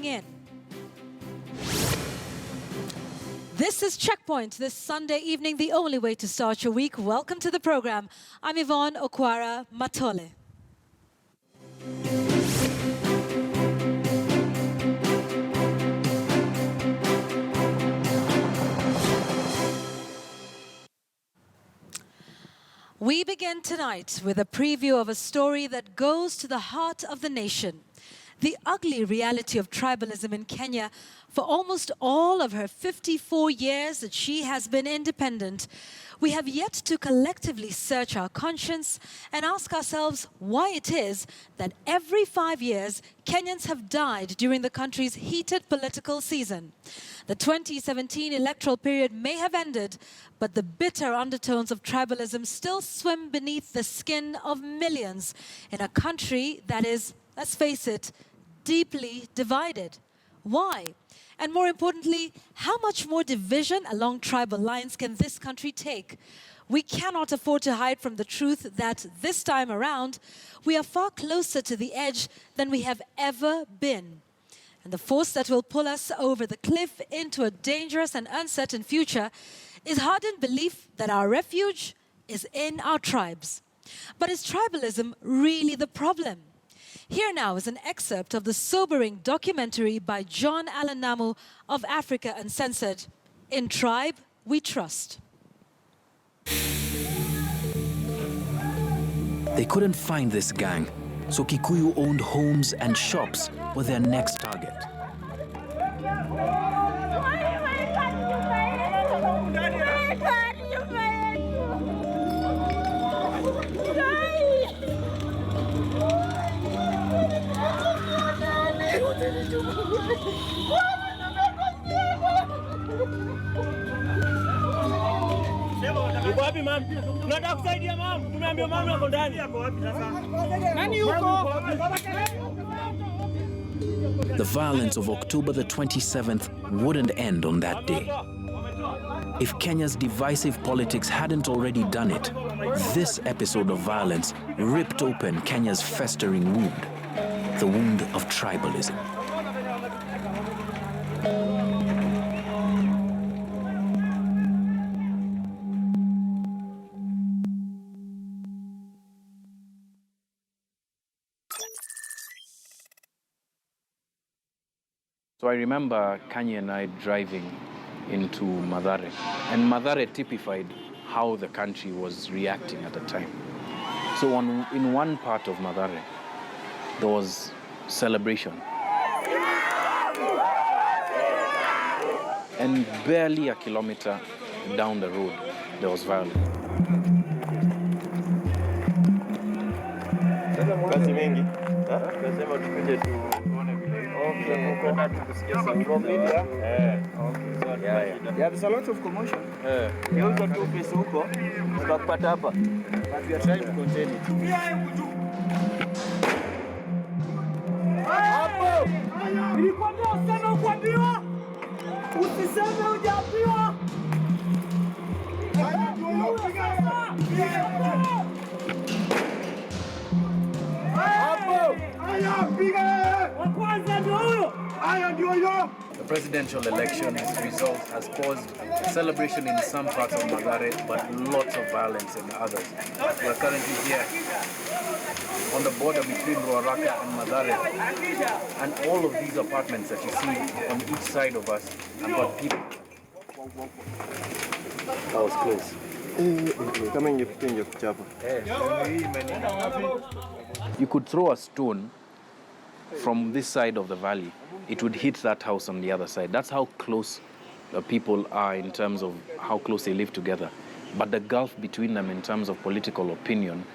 tuning in. This is CheckPoint, this Sunday evening, the only way to start your week. Welcome to the program. I'm Yvonne Okwara Matole. We begin tonight with a preview of a story that goes to the heart of the nation. The ugly reality of tribalism in Kenya for almost all of her 54 years that she has been independent. We have yet to collectively search our conscience and ask ourselves why it is that every 5 years, Kenyans have died during the country's heated political season. The 2017 electoral period may have ended, but the bitter undertones of tribalism still swim beneath the skin of millions in a country that is, let's face it, deeply divided. Why? And more importantly, how much more division along tribal lines can this country take? We cannot afford to hide from the truth that this time around, we are far closer to the edge than we have ever been. And the force that will pull us over the cliff into a dangerous and uncertain future is hardened belief that our refuge is in our tribes. But is tribalism really the problem? Here now is an excerpt of the sobering documentary by John Allen Namu of Africa Uncensored, In Tribe We Trust. They couldn't find this gang, so Kikuyu-owned homes and shops were their next target. The violence of October the 27th wouldn't end on that day. If Kenya's divisive politics hadn't already done it, this episode of violence ripped open Kenya's festering wound, the wound of tribalism. So I remember Kanye and I driving into Mathare, and Mathare typified how the country was reacting at the time. So in one part of Mathare, there was celebration. And barely a kilometer down the road, there was violence. Yeah, there's a lot of commotion. We also do this huko, tukapata hapa. But we are trying to contain it. Hapo! Nilikwambia useme ukwambiwa. Usiseme hujaambiwa. Hapo! Aya, piga! Wa kwanza ndio huyo. Aya ndio huyo. The presidential election result has caused celebration in some parts of Mathare, but lots of violence in others. We are currently here on the border between Ruaraka and Mathare, and all of these apartments that you see on each side of us have got people. That was close. You could throw a stone from this side of the valley, it would hit that house on the other side. That's how close the people are in terms of how close they live together. But the gulf between them in terms of political opinion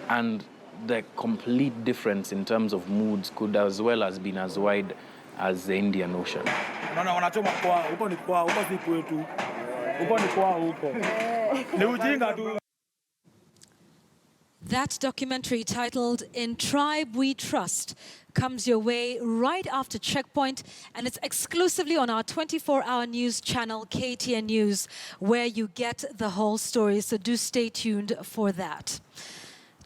and the complete difference in terms of moods could as well as been as wide as the Indian Ocean. That documentary titled In Tribe We Trust comes your way right after CheckPoint, and it's exclusively on our 24-hour news channel, KTN News, where you get the whole story, so do stay tuned for that.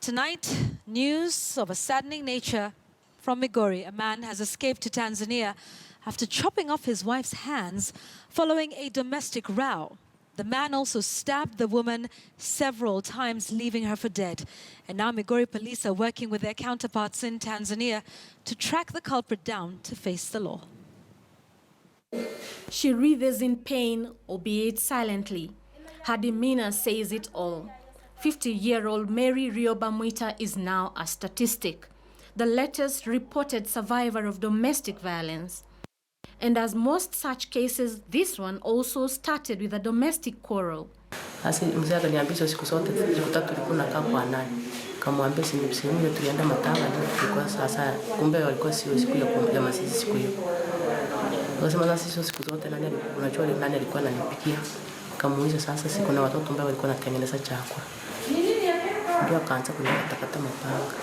Tonight, news of a saddening nature from Migori. A man has escaped to Tanzania after chopping off his wife's hands following a domestic row. The man also stabbed the woman several times, leaving her for dead. And now Migori police are working with their counterparts in Tanzania to track the culprit down to face the law. She writhes in pain, albeit silently. Her demeanor says it all. 50-year-old Mary Rioba Mwita is now a statistic, the latest reported survivor of domestic violence. And as most such cases, this one also started with a domestic quarrel. Mzee akaniambia siku zote tulikutaka tulikuwa nakaa kwa nani. Kamwambia sehemu hiyo tulienda matanga ndio tulikuwa sasa kumbe walikuwa sio siku ya masisi siku hiyo. Nasema sasa sio siku zote nani unajua nani alikuwa ananipikia. Kamuuliza sasa siku na watoto ambao walikuwa natengeneza chakula. Ndio akaanza kunitakata mapanga.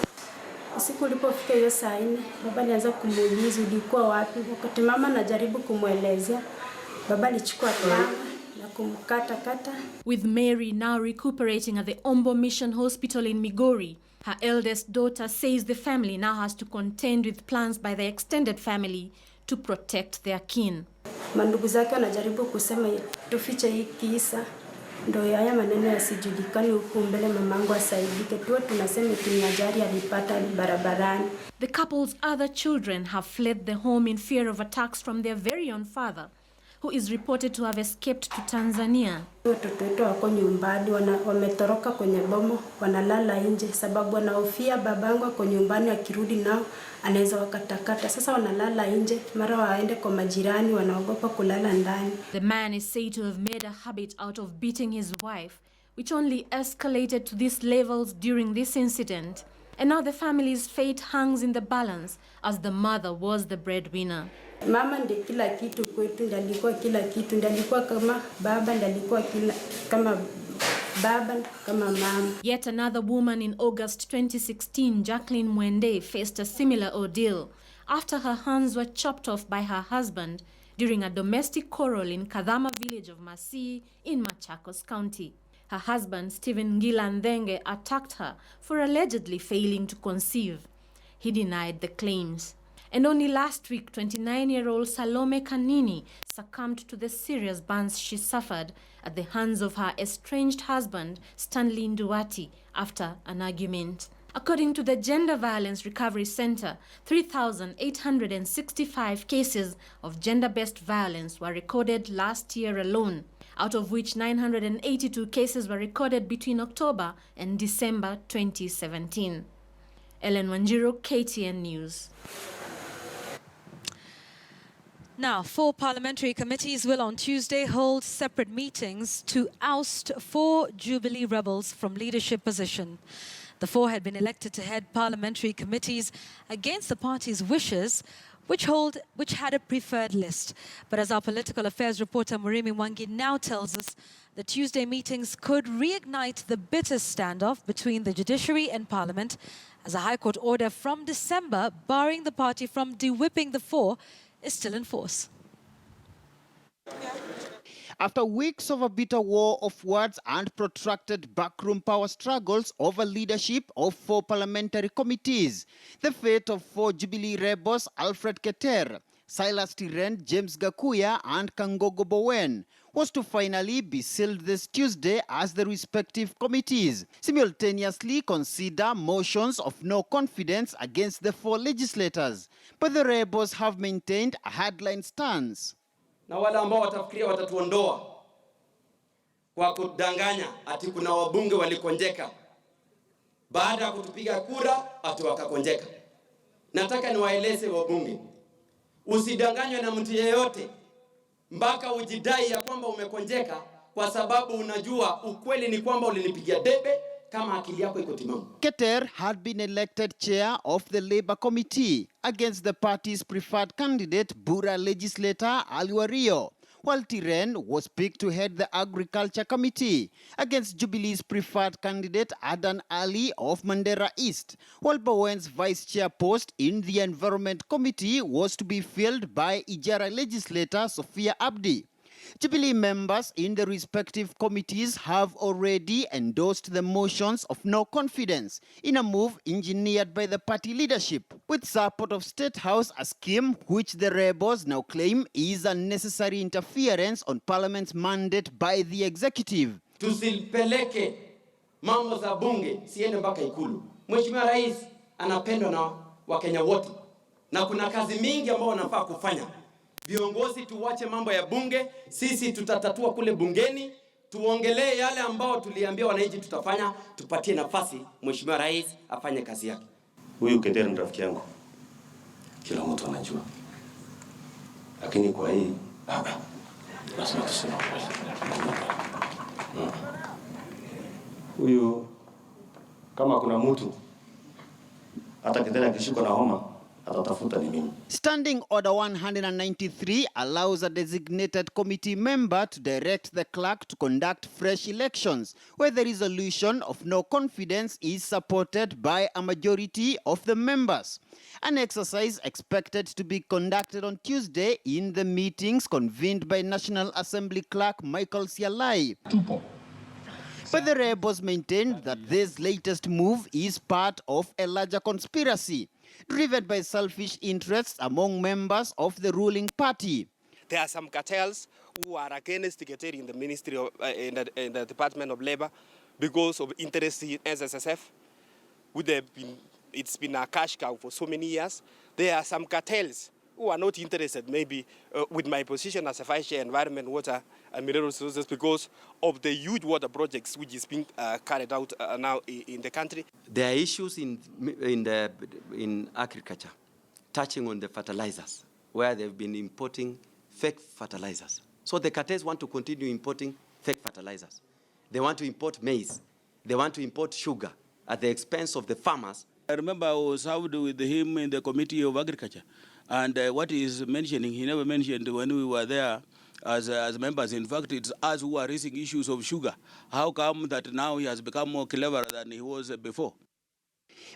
Siku ulipofika hiyo saa 4, baba alianza kumuuliza ulikuwa wapi. Wakati mama anajaribu kumuelezea, baba alichukua panga na kumkata. With Mary now recuperating at the Ombo Mission Hospital in Migori, her eldest daughter says the family now has to contend with plans by the extended family to protect their kin. Mandugu zake wanajaribu kusema tufiche hii kisa. Ndio haya maneno yasijulikane huko mbele mamangu asaidike. Tunasema ajali alipata barabarani. The couple's other children have fled the home in fear of attacks from their very own father, who is reported to have escaped to Tanzania. Watoto wetu wako nyumbani, wametoroka kwenye bomo, wanalala nje sababu wanahofia babangu ako nyumbani akirudi nao anaweza wakatakata. Sasa wanalala nje, mara waende kwa majirani, wanaogopa kulala ndani. The man is said to have made a habit out of beating his wife, which only escalated to these levels during this incident. And now the family's fate hangs in the balance as the mother was the breadwinner. Mama ndiye kila kitu kwetu, ndiye alikuwa kila kitu, ndiye alikuwa kama baba, ndiye alikuwa kama baba, kama mama. Yet another woman in August 2016, Jacqueline Mwende, faced a similar ordeal after her hands were chopped off by her husband during a domestic quarrel in Kadhama village of Masii in Machakos County. Her husband, Stephen Ngilandenge, attacked her for allegedly failing to conceive. He denied the claims. And only last week, 29-year-old Salome Kanini succumbed to the serious burns she suffered at the hands of her estranged husband, Stanley Nduwati, after an argument. According to the Gender Violence Recovery Center, 3,865 cases of gender-based violence were recorded last year alone, out of which 982 cases were recorded between October and December 2017. Ellen Wanjiru, KTN News. Now, 4 parliamentary committees will on Tuesday hold separate meetings to oust 4 Jubilee rebels from leadership position. The 4 had been elected to head parliamentary committees against the party's wishes, which had a preferred list. But as our political affairs reporter Murimi Mwangi now tells us, the Tuesday meetings could reignite the bitter standoff between the judiciary and parliament, as a High Court order from December barring the party from de-whipping the 4 is still in force. After weeks of a bitter war of words and protracted backroom power struggles over leadership of 4 parliamentary committees, the fate of 4 Jubilee rebels, Alfred Keter, Silas Tiren, James Gakuya, and Kangogo Bowen, was to finally be sealed this Tuesday as the respective committees simultaneously consider motions of no confidence against the 4 legislators. But the rebels have maintained a hardline stance. Na wale ambao watafikiria watatuondoa kwa kudanganya ati kuna wabunge walikonjeka baada ya kutupiga kura ati wakakonjeka. Nataka niwaeleze wabunge, usidanganywe na mtu yeyote mpaka ujidai ya kwamba umekonjeka, kwa sababu unajua ukweli ni kwamba ulinipigia debe kama akili yako iko timamu. Keter had been elected chair of the Labour Committee against the party's preferred candidate, Bura legislator Ali Wario, while Tiren was picked to head the Agriculture Committee against Jubilee's preferred candidate Adan Ali of Mandera East, while Bowen's vice chair post in the Environment Committee was to be filled by Ijara legislator Sophia Abdi. Jubilee members in the respective committees have already endorsed the motions of no confidence in a move engineered by the party leadership, with support of State House, a scheme which the rebels now claim is unnecessary interference on Parliament's mandate by the executive. Tusipeleke mambo za bunge siende mpaka Ikulu. Mheshimiwa Rais anapendwa na Wakenya wote, na kuna kazi mingi ambayo wanafaa kufanya. Viongozi tuwache mambo ya bunge, sisi tutatatua kule bungeni, tuongelee yale ambao tuliambia wananchi tutafanya, tupatie nafasi Mheshimiwa Rais afanye kazi yake. Huyu Kedere ni rafiki yangu, kila mtu anajua, lakini kwa hii lazima tuseme huyu, kama kuna mtu hata Kedere akishikwa na homa atatafuta ni mimi. Standing Order 193 allows a designated committee member to direct the clerk to conduct fresh elections, where the resolution of no confidence is supported by a majority of the members. An exercise expected to be conducted on Tuesday in the meetings convened by National Assembly Clerk Michael Sialai. But the rebels maintained that this latest move is part of a larger conspiracy, driven by selfish interests among members of the ruling party. There are some cartels who are against Secretary in the Ministry of, in the Department of Labor because of interest in SSSF. It's been a cash cow for so many years. There are some cartels who are not interested maybe with my position as a Vice Chair Environment, Water and Mineral Resources because of the huge water projects which is being carried out now in the country. There are issues in agriculture touching on the fertilizers, where they've been importing fake fertilizers. So the cartels want to continue importing fake fertilizers. They want to import maize. They want to import sugar at the expense of the farmers. I remember I was served with him in the Committee of Agriculture. And what he is mentioning, he never mentioned when we were there as members. In fact, it's us who are raising issues of sugar. How come that now he has become more clever than he was before?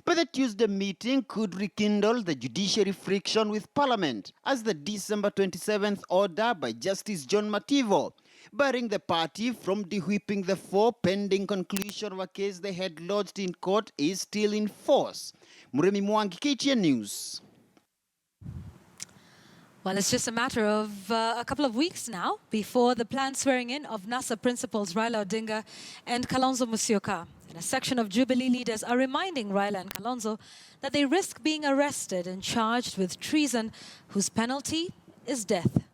But the Tuesday meeting could rekindle the judiciary friction with Parliament, as the December 27th order by Justice John Mativo, barring the party from de-whipping the four pending conclusion of a case they had lodged in court, is still in force. Muremi Mwangi, KTN News. Well, it's just a matter of a couple of weeks now before the planned swearing-in of NASA principals Raila Odinga and Kalonzo Musyoka. And a section of Jubilee leaders are reminding Raila and Kalonzo that they risk being arrested and charged with treason, whose penalty is death.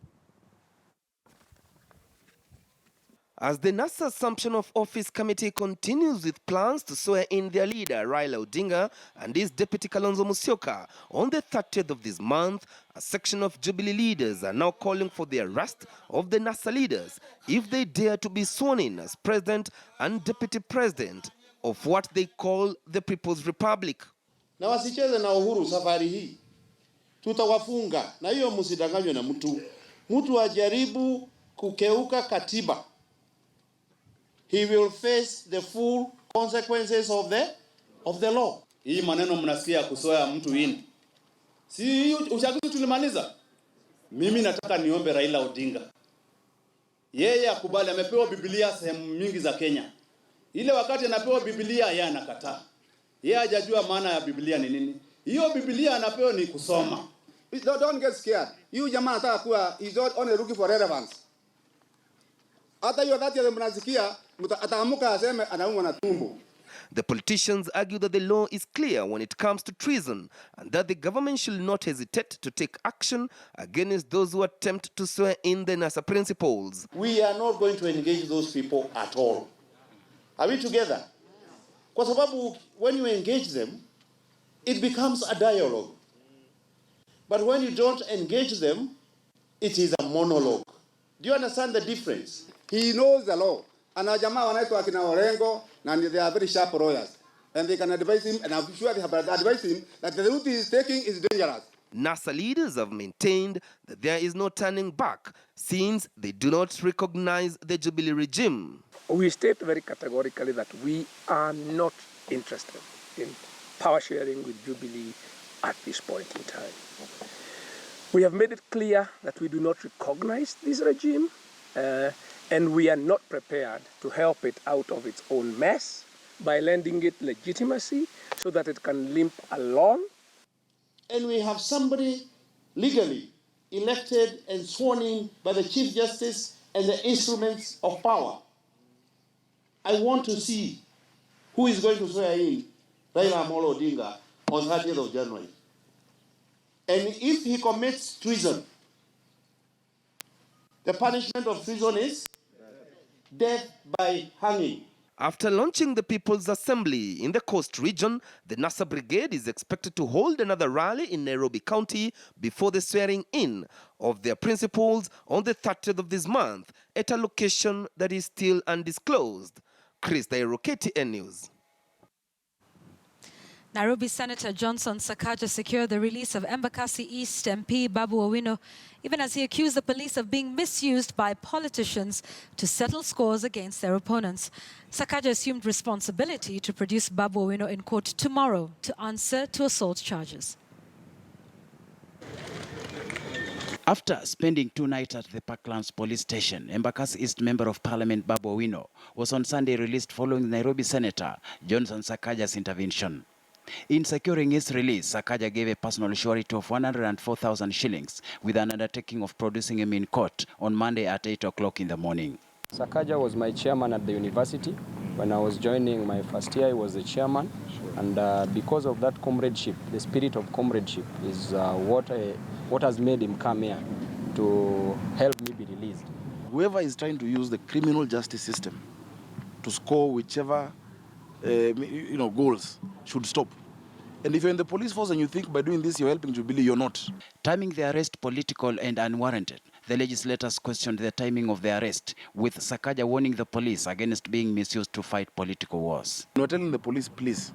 As the NASA Assumption of Office Committee continues with plans to swear in their leader, Raila Odinga, and his deputy Kalonzo Musyoka, on the 30th of this month, a section of Jubilee leaders are now calling for the arrest of the NASA leaders if they dare to be sworn in as president and deputy president of what they call the People's Republic. Na wasicheze na Uhuru safari hii. Tutawafunga, na hiyo msidanganywe na mtu. Mtu ajaribu kukeuka katiba, he will face the full consequences of the law. Hii maneno mnasikia kusoya mtu ini. Si uchaguzi tulimaliza. Mimi nataka niombe Raila Odinga. Yeye akubali, amepewa Biblia sehemu mingi za Kenya. Ile wakati anapewa Biblia yeye anakataa. Yeye hajajua maana ya Biblia ni nini. Hiyo Biblia anapewa ni kusoma. Don't get scared. You jamaa anataka kuwa is not only looking for relevance. Hata hiyo wakati mnasikia ataamuka aseme anaumwa na tumbo. The politicians argue that the law is clear when it comes to treason and that the government should not hesitate to take action against those who attempt to swear in the NASA principles. We are not going to engage those people at all. Are we together? Kwa sababu when you engage them, it becomes a dialogue. But when you don't engage them, it is a monologue. Do you understand the difference? He knows the law. Ana jamaa wanaitwa akina Orengo, and they are very sharp lawyers. And they can advise him, and I'm sure they have advised him, that the route he is taking is dangerous. NASA leaders have maintained that there is no turning back since they do not recognize the Jubilee regime. We state very categorically that we are not interested in power sharing with Jubilee at this point in time. We have made it clear that we do not recognize this regime and we are not prepared to help it out of its own mess by lending it legitimacy so that it can limp along. And we have somebody legally elected and sworn in by the Chief Justice and the instruments of power. I want to see who is going to swear in Raila Amolo Odinga on 30th of January. And if he commits treason, the punishment of treason is death by hanging. After launching the People's Assembly in the Coast region, the NASA Brigade is expected to hold another rally in Nairobi County before the swearing in of their principals on the 30th of this month at a location that is still undisclosed. Chris Dairo, KTN News. Nairobi Senator Johnson Sakaja secured the release of Embakasi East MP Babu Owino, even as he accused the police of being misused by politicians to settle scores against their opponents. Sakaja assumed responsibility to produce Babu Owino in court tomorrow to answer to assault charges. After spending 2 nights at the Parklands police station, Embakasi East Member of Parliament Babu Owino was on Sunday released following Nairobi Senator Johnson Sakaja's intervention. In securing his release, Sakaja gave a personal surety of 104,000 shillings with an undertaking of producing him in court on Monday at 8 o'clock in the morning. Sakaja was my chairman at the university. When I was joining my first year, I was the chairman. And because of that comradeship, the spirit of comradeship is what has made him come here to help me be released. Whoever is trying to use the criminal justice system to score whichever goals should stop. And if you're in the police force and you think by doing this you're helping Jubilee, you're not. Timing the arrest political and unwarranted, the legislators questioned the timing of the arrest, with Sakaja warning the police against being misused to fight political wars. We're telling the police, please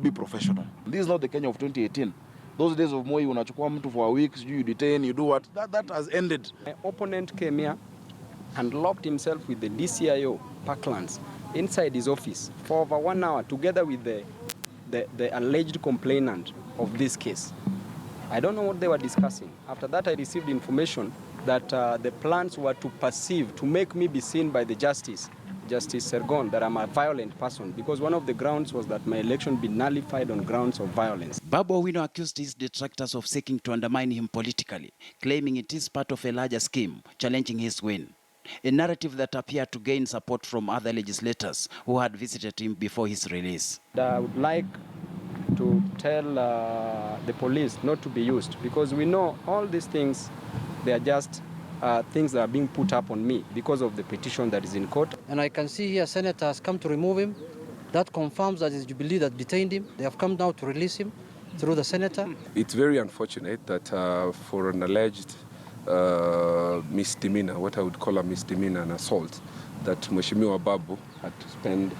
be professional. This is not the Kenya of 2018. Those days of Moi, unachukua mtu for a week, you detain, you do what, that has ended. My opponent came here and locked himself with the DCIO, Parklands, inside his office for over 1 hour, together with the alleged complainant of this case. I don't know what they were discussing. After that, I received information that the plans were to perceive, to make me be seen by the Justice Sergon, that I'm a violent person, because one of the grounds was that my election be nullified on grounds of violence. Babu Owino accused his detractors of seeking to undermine him politically, claiming it is part of a larger scheme, challenging his win. A narrative that appeared to gain support from other legislators who had visited him before his release. I would like to tell the police not to be used, because we know all these things, they are just things that are being put up on me because of the petition that is in court. And I can see here Senator has come to remove him. That confirms that it's Jubilee that detained him. They have come now to release him through the Senator. It's very unfortunate that for an alleged misdemeanor, what I would call a misdemeanor, an assault, that Mheshimiwa Babu had to spend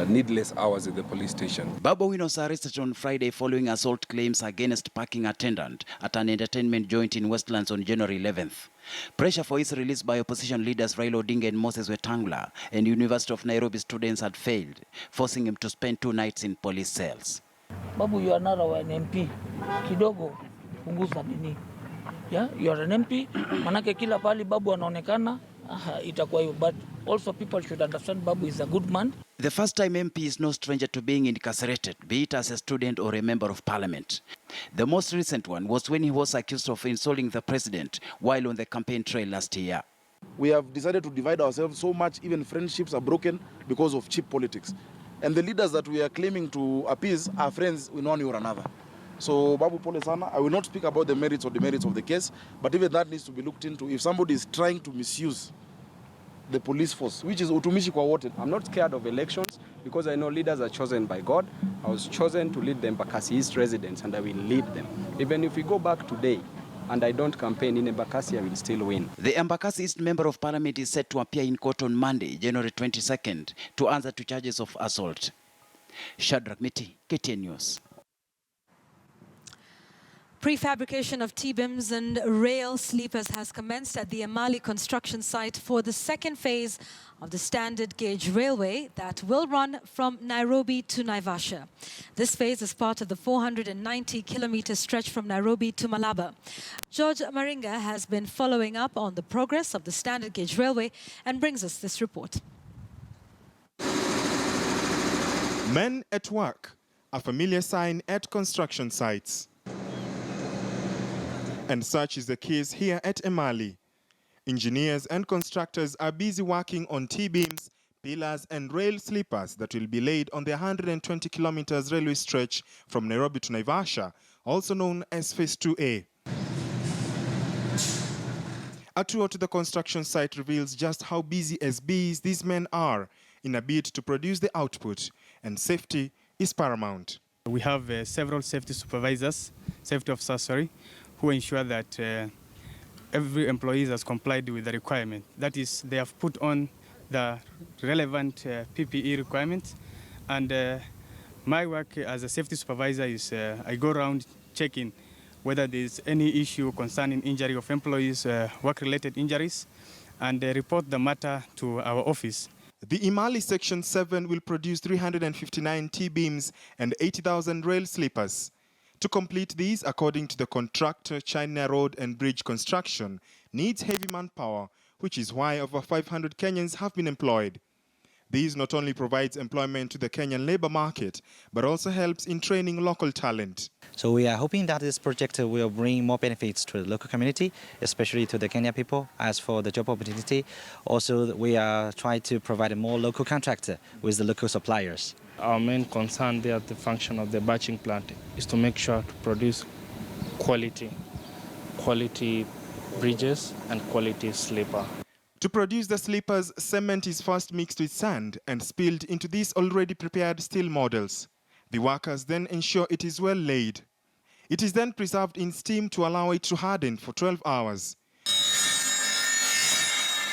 needless hours at the police station. Babu Owino was arrested on Friday following assault claims against parking attendant at an entertainment joint in Westlands on January 11th. Pressure for his release by opposition leaders Raila Odinga and Moses Wetangula and University of Nairobi students had failed, forcing him to spend 2 nights in police cells. Babu, you are not an MP. Kidogo, punguza nini. Yeah, you are an MP. Manake kila pali Babu anaonekana, itakuwa hiyo. But also people should understand Babu is a good man. The first-time MP is no stranger to being incarcerated, be it as a student or a member of parliament. The most recent one was when he was accused of insulting the president while on the campaign trail last year. We have decided to divide ourselves so much, even friendships are broken because of cheap politics. And the leaders that we are claiming to appease are friends in one way or another. So, Babu pole sana, I will not speak about the merits or demerits of the case, but even that needs to be looked into. If somebody is trying to misuse the police force, which is utumishi kwa wote. I'm not scared of elections because I know leaders are chosen by God. I was chosen to lead the Embakasi East residents and I will lead them. Even if we go back today and I don't campaign in Embakasi, I will still win. The Embakasi East Member of Parliament is set to appear in court on Monday, January 22nd, to answer to charges of assault. Shadrach Miti, KTN News. Prefabrication of T-beams and rail sleepers has commenced at the Emali construction site for the second phase of the standard gauge railway that will run from Nairobi to Naivasha. This phase is part of the 490-kilometer stretch from Nairobi to Malaba. George Maringa has been following up on the progress of the standard gauge railway and brings us this report. Men at work, a familiar sign at construction sites. And such is the case here at Emali. Engineers and constructors are busy working on T-beams, pillars and rail sleepers that will be laid on the 120 kilometers railway stretch from Nairobi to Naivasha, also known as Phase 2A. A tour to the construction site reveals just how busy as bees these men are in a bid to produce the output, and safety is paramount. We have several safety supervisors, safety officers, who ensure that every employee has complied with the requirement. That is, they have put on the relevant PPE requirements. And my work as a safety supervisor is I go around checking whether there's any issue concerning injury of employees, work-related injuries, and report the matter to our office. The Emali Section 7 will produce 359 T-beams and 80,000 rail sleepers. To complete these, according to the contractor, China Road and Bridge Construction needs heavy manpower, which is why over 500 Kenyans have been employed. This not only provides employment to the Kenyan labor market, but also helps in training local talent. So we are hoping that this project will bring more benefits to the local community, especially to the Kenya people. As for the job opportunity, also we are trying to provide more local contracts with the local suppliers. Our main concern there at the function of the batching plant is to make sure to produce quality bridges and quality sleeper. To produce the sleepers, cement is first mixed with sand and spilled into these already prepared steel models. The workers then ensure it is well laid. It is then preserved in steam to allow it to harden for 12 hours.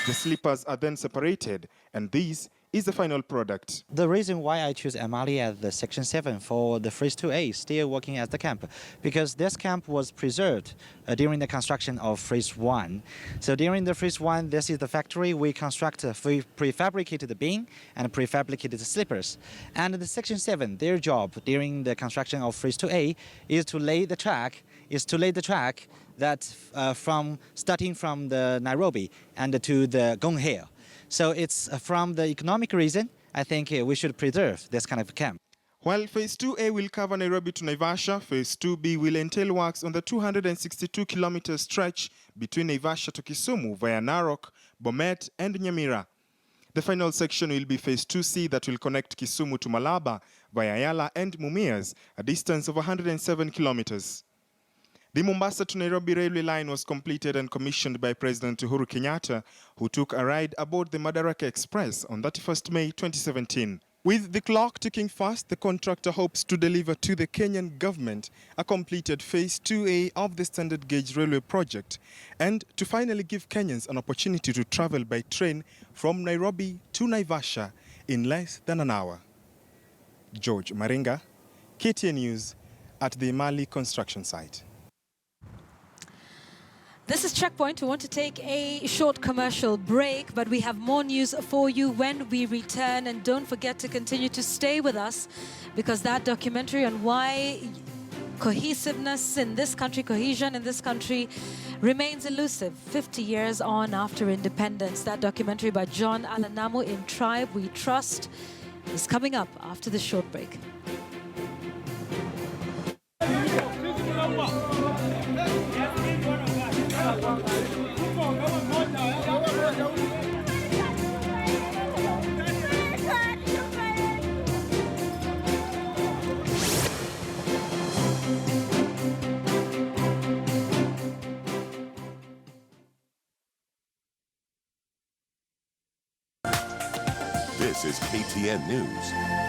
The sleepers are then separated, and this is the final product. The reason why I choose Emali as the Section 7 for the Phase 2A, still working as the camp, because this camp was preserved during the construction of Phase 1. So during the Phase 1, this is the factory. We construct prefabricated the beam and prefabricated the sleepers. And the Section 7, their job during the construction of Phase 2A is to lay the track, that starting from the Nairobi and to the Gong Hill. So it's from the economic reason, I think we should preserve this kind of camp. While Phase 2A will cover Nairobi to Naivasha, Phase 2B will entail works on the 262-kilometer stretch between Naivasha to Kisumu via Narok, Bomet and Nyamira. The final section will be Phase 2C that will connect Kisumu to Malaba via Yala and Mumias, a distance of 107 kilometers. The Mombasa to Nairobi railway line was completed and commissioned by President Uhuru Kenyatta, who took a ride aboard the Madaraka Express on 31st May 2017. With the clock ticking fast, the contractor hopes to deliver to the Kenyan government a completed Phase 2A of the standard gauge railway project, and to finally give Kenyans an opportunity to travel by train from Nairobi to Naivasha in less than an hour. George Maringa, KTN News at the Emali construction site. This is CheckPoint. We want to take a short commercial break, but we have more news for you when we return. And don't forget to continue to stay with us, because that documentary on why cohesiveness in this country, cohesion in this country, remains elusive 50 years on after independence. That documentary by John Alanamu in Tribe We Trust is coming up after this short break. This is KTN News.